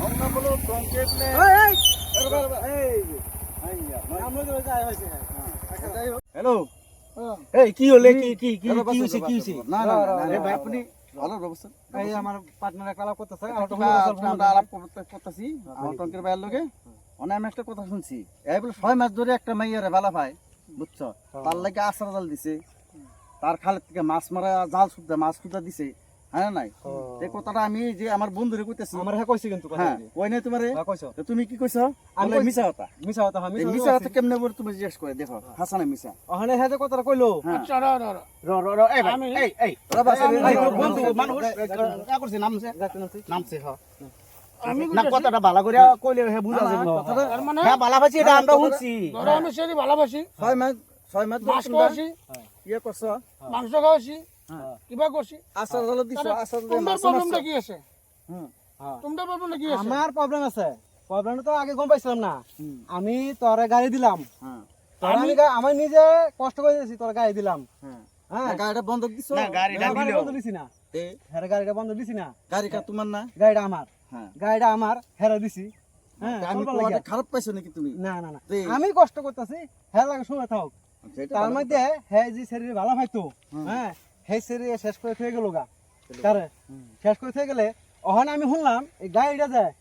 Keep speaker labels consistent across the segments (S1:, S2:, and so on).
S1: আমরা বলো কংক্রিট নে হ্যালো এই কি হলে কি কি কি কি হইছে কি হইছে না না আরে ভাই আপনি ভালো ব্যবস্থা
S2: এই আমার পার্টনার একটা আলাপ করতেছে
S1: আমরা আলাপ করতেছি আমার টঙ্কের ভাইয়ের লগে অনেক আমি একটা কথা শুনছি এই বলে 6 মাস ধরে একটা মাইয়ারে ভালা পায় বুঝছো তার লাগে আছাড় জাল দিছে তার খালের থেকে মাছ মারা জাল সুদ্ধা মাছ সুদ্ধা দিছে হ্যাঁ নাই এই কথাটা আমি যে আমার বন্ধুরে কইতেছি
S2: আমার হ্যাঁ কইছি কিন্তু কথা
S1: হ্যাঁ কই নাই তোমারে
S2: হ্যাঁ কইছো
S1: তুমি কি কইছো আমি মিছা কথা
S2: আমি
S1: এই মিছা কথা কেমনে বলে তুমি জিজ্ঞেস করে দেখো হাসানে মিছা
S2: ওখানে হ্যাঁ যে কথাটা কইলো
S3: আচ্ছা
S1: র এই ভাই এই বন্ধু মানুষ কা করছে নামছে হ্যাঁ
S3: আমি
S1: না কথাটা ভালো করে কইলে হে বুঝা যাবে কথাটা
S3: মানে
S1: হ্যাঁ ভালো পাচ্ছি এটা আমরা শুনছি
S3: ধরো আমি সেটি ভালোবাসি
S1: 6 মাস
S3: মাছ খাওয়াছি
S1: ইয়ে করছো
S3: মাংস খাওয়াছি কিবা করছি
S1: আসার জাল দিছো আসার জাল
S3: তোমার
S1: মাছ
S3: প্রবলেমটা কি আছে
S1: হুম
S3: তোমার প্রবলেমটা কি আছে
S2: আমার প্রবলেম আছে প্রবলেমটা তো আগে গম পাইছিলাম না আমি তোরে গাড়ি দিলাম
S1: হ্যাঁ
S2: আমি নিজে কষ্ট করে দিয়েছি তোরে গাড়ি দিলাম
S1: হ্যাঁ
S2: হ্যাঁ
S1: গাড়িটা বন্ধ দিছো
S2: না গাড়িটা বন্ধ দিছি না
S1: এ
S2: হেরে গাড়িটা বন্ধ দিছি না
S1: গাড়িটা তোমার না
S2: গাড়িটা আমার
S1: হ্যাঁ
S2: গাড়িটা আমার হেরে দিছি হ্যাঁ
S1: আমি
S2: চলবার
S1: কোয়াটা
S2: লাগিয়া।
S1: খারাপ পাইছো নাকি তুমি
S2: না না না
S1: তে
S2: আমি কষ্ট করতেছি হেরে লাগে শুনে থাক
S1: সেটা
S2: তার
S1: ভালো
S2: মধ্যে হে যে শরীরে ভালো পাইতো
S1: হুম।
S2: হ্যাঁ হে শরীরে শেষ করে থয়ে গেল গা তারে শেষ করে থয়ে গেলে ওখানে আমি শুনলাম এই গাড়িটা যায়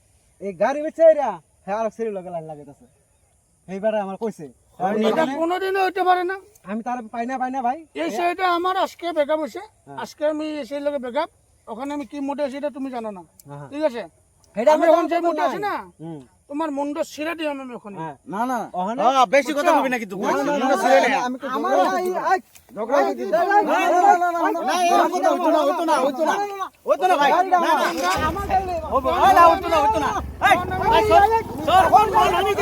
S2: এই গাড়ি বেচে এরা হ্যাঁ আর শরীর লগে লাইন লাগাইতেছে এইবারে আমার কইছে
S3: এটা কোনোদিনও হইতে পারে না
S2: আমি তার পাই না ভাই
S3: এই সেইটা আমার আজকে ব্যাকআপ হয়েছে আজকে আমি সেই লগে ব্যাকআপ ওখানে আমি কি মোটে আছি এটা তুমি জানো না
S2: হ্যাঁ।
S3: ঠিক আছে
S2: এটা
S3: আমি এখন যে মোটে আছি না
S2: হুম
S3: তোমার মুন্ড ছিঁড়ে দিই আমি ওখানে
S2: হ্যাঁ
S1: না না
S2: ওখানে
S1: বেশি কথা বলবি না কিন্তু
S2: আমি তো আমার
S1: ঝগড়া হইতে না না এরকম কথা হইতো না ভাই না না
S2: আমার গাড়ি
S1: হইতো না এই সর কোন আমি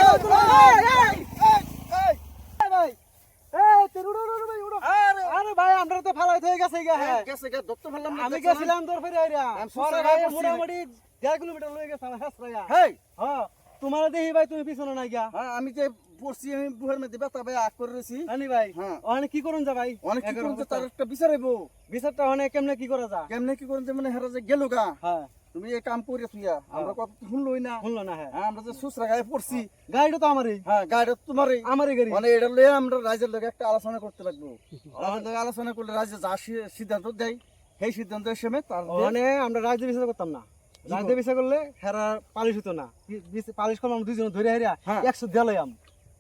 S2: আরে ভাই আমরা তো ফালাই হয়ে গেছে হ্যাঁ
S1: গেছে গে দত্ত ফেললাম
S2: আমি গেছিলাম তোর ফেরে আইরা
S1: আমি
S2: পরে
S1: সুস্থ
S2: ভাই
S1: হয়ে পড়ছি।
S2: মোটামুটি 1.5 কিলোমিটার লয়ে গেছে আমার হাসরাইয়া
S1: হেই
S2: হ্যাঁ তোমার দেখি ভাই তুমি পিছনে নাই গিয়া
S1: হ্যাঁ আমি যে পড়ছি আমি বুহের মধ্যে ব্যথা ভাই আগ করে রয়েছি
S2: আনি ভাই
S1: হ্যাঁ
S2: ওখানে কি করুন যা ভাই
S1: অনেক কি করতে তার একটা বিচার হইব
S2: বিচারটা ওখানে কেমনে কি করা যা
S1: কেমনে কি করতে মানে হেরা যে গেল গা
S2: হ্যাঁ
S1: তুমি এই কাম করে তুইয়া আমরা কত শুনলই না
S2: শুনলো না হ্যাঁ
S1: হ্যাঁ আমরা যে সুসরা গায়ে পড়ছি
S2: গাড়িটা তো আমারই
S1: হ্যাঁ গাড়ি তোমারই
S2: আমারই গাড়ি
S1: মানে এটা লয়ে আমরা রাজ্যের লগে একটা আলোচনা করতে লাগবো রাজ্যের লগে আলোচনা করলে রাজ্য যা সিদ্ধান্ত দেয় সেই সিদ্ধান্ত হিসেবে তার
S2: ওখানে আমরা রাজ্য বিচার করতাম না রাজ্য বিচার করলে হেরা পালিশ হতো না পালিশ করলাম দুইজন ধরে হেরা
S1: হ্যাঁ।
S2: 100 দেলাম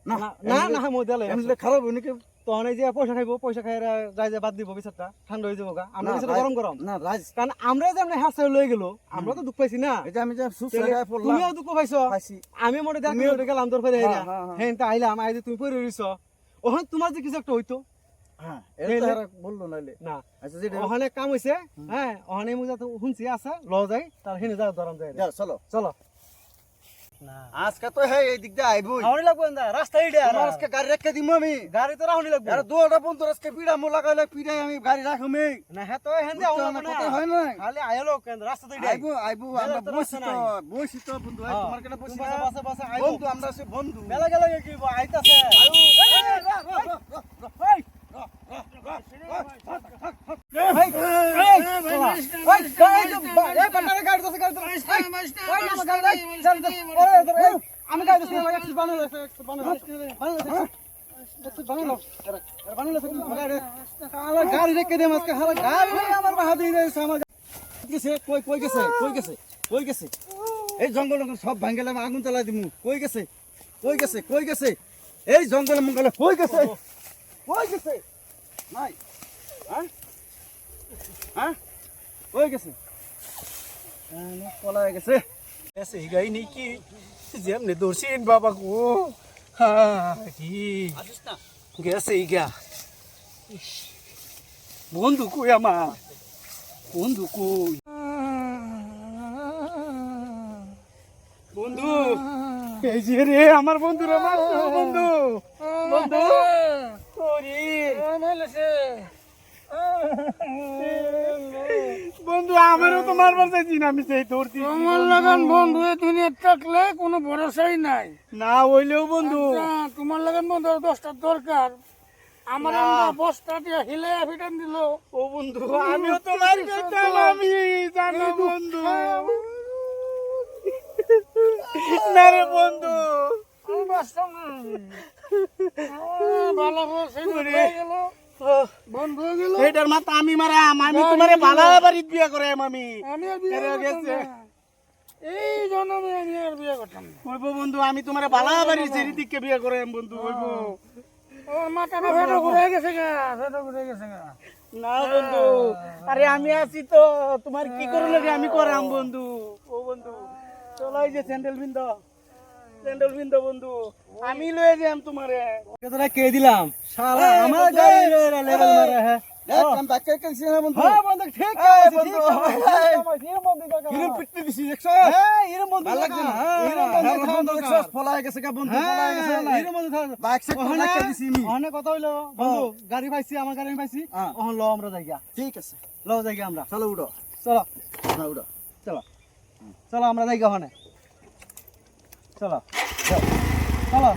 S1: না
S2: না না মই দেলাই
S1: এমনি খারাপ হয় নাকি
S2: তখন এই যে পয়সা খাইবো পয়সা খাই রাইজে বাদ দিব বিচারটা ঠান্ডা হয়ে যাবো গা আমরা
S1: না,
S2: বিচারটা গরম গরম
S1: না রাজ
S2: কারণ আমরা যে আমরা হাসে লয়ে গেল আমরা তো দুঃখ পাইছি না
S1: এই যে আমি যে সুসরা গায়ে পড়লাম
S2: তুমিও দুঃখ পাইছো
S1: পাইছি
S2: আমি মোটে দেখে গেলাম তোর ফেরে হেরা
S1: হ্যাঁ, হ্যাঁ।
S2: হ্যাঁ তা আইলাম আই যে তুমি পড়ে রইছ ওখানে তোমার যে কিছু একটা হইতো
S1: হ্যাঁ এটা তো হেরা বললো নাইলে
S2: না
S1: আচ্ছা যেটা
S2: ওখানে কাম হইছে হ্যাঁ ওখানে মুজা তো শুনছি আছে ল যাই তার হেনে যা ধরম যায়
S1: যাও চলো
S2: চলো না
S1: আজকে তো হ্যাঁ এই দিক দিয়ে আইবই
S2: হাওনি লাগবো না রাস্তা ইডে
S1: তোমার আজকে গাড়ি রেখে দিমু আমি
S2: গাড়ি তো রাহুনি লাগবো
S1: আরে দুটা বন্ধু আজকে পিড়া মো লাগাইলে পিড়াই আমি গাড়ি রাখুমি
S2: না হ্যাঁ তো হেন্দে আউলা না
S1: কথা হয় না
S2: খালি আইলো কেন রাস্তা তো ইডে
S1: আইবো আইবো আমরা
S2: তো
S1: বসি
S2: রাস্তা
S1: তো
S2: নাই।
S1: বসি তো বন্ধু ভাই
S2: হ্যাঁ।
S1: তোমার কেন বসি
S2: তুমি
S1: না
S2: বাসে বাসে আইবো
S1: বন্ধু আমরা সে বন্ধু
S2: বেলা গেলে কি আইতাছে আমি গাড়ি গাড়ি রেখে দে আজকে গাড়ি আমার বাহা দিয়ে দিয়েছে আমার
S1: গেছে কই কই গেছে কই গেছে কই গেছে এই জঙ্গল সব ভাঙ্গেলে আমি আগুন জ্বালাই দিমু কই গেছে কই গেছে কই গেছে এই জঙ্গলে মঙ্গলে কই গেছে কই গেছে নাই হ্যাঁ হ্যাঁ কই গেছে পলাই গেছে
S3: ऐसे ही गई नहीं कि যেমনে দর্শিন বাবা গো হ্যাঁ গেছে এই গা বন্ধু কই আমার বন্ধু কই বন্ধু এই যে রে আমার বন্ধু রে আমার বন্ধু বন্ধু ওরে বন্ধু আমারও তো মারবার চাইছি না আমি সেই ধরছি
S4: তোমার লাগান বন্ধু এ দুনিয়া থাকলে কোনো ভরসাই নাই
S3: না হইলেও বন্ধু
S4: তোমার লাগান বন্ধু 10টা দরকার আমার বস্তা দিয়ে হিলে ফিটান দিল
S3: ও বন্ধু আমিও তো মার খেতাম আমি জানো বন্ধু
S4: আসতাম না। ভালো হয়েছে, হয়ে গেল, বন্ধ হয়ে গেল।
S3: এটার মাথা আমি মারাম, আমি তোমারে ভালো বাড়িতে বিয়ে করাম আমি।
S4: আমি আর বিয়ে
S3: এরে
S4: করতাম
S3: গেছে।
S4: না। এই জন্মে আমি আর বিয়ে করতাম না।
S3: হইব বন্ধু, আমি তোমারে ভালো বাড়ির ছেড়ে দিকে বিয়ে করাম বন্ধু, হইব।
S4: ওর মাথাটা ফেটো ঘুরে গেছে গা, ফেটো ঘুরে গেছে গা।
S3: না বন্ধু, আরে আমি আছি তো, তোমার কি করে লাগে আমি করাম বন্ধু। ও বন্ধু চলো, এই যে স্যান্ডেল বিন্দু বন্ধু, আমি লয়ে যাম তোমারে।
S2: তোরা কে দিলাম শালা আমার গাড়ি লেভেল মারে হ্যাঁ
S1: দেখ আমি ব্যাক করে গেছি না বন্ধু
S2: হ্যাঁ বন্ধু ঠিক
S1: এই
S2: আছে
S1: বন্ধু,
S2: এরম বন্ধু
S1: কিরম পিটতে দিছি দেখছ
S2: হ্যাঁ এরম বন্ধু
S1: ভালো লাগছে না
S2: এরম
S1: হ্যাঁ,
S2: বন্ধু
S1: বন্ধু দেখছ ফলায় গেছে কা বন্ধু ফলায় গেছে না
S2: এরম বন্ধু থাক
S1: বাইক সেট করে রাখতে দিছি আমি
S2: ওখানে কথা হইলো বন্ধু গাড়ি পাইছি আমার গাড়ি পাইছি
S1: হ্যাঁ।
S2: ওখানে ল আমরা যাইগা
S1: ঠিক আছে
S2: ল যাইগা আমরা
S1: চলো উঠো
S2: চলো
S1: হ্যাঁ উঠো
S2: চলো চলো আমরা যাইগা ওখানে চলো চলো চলো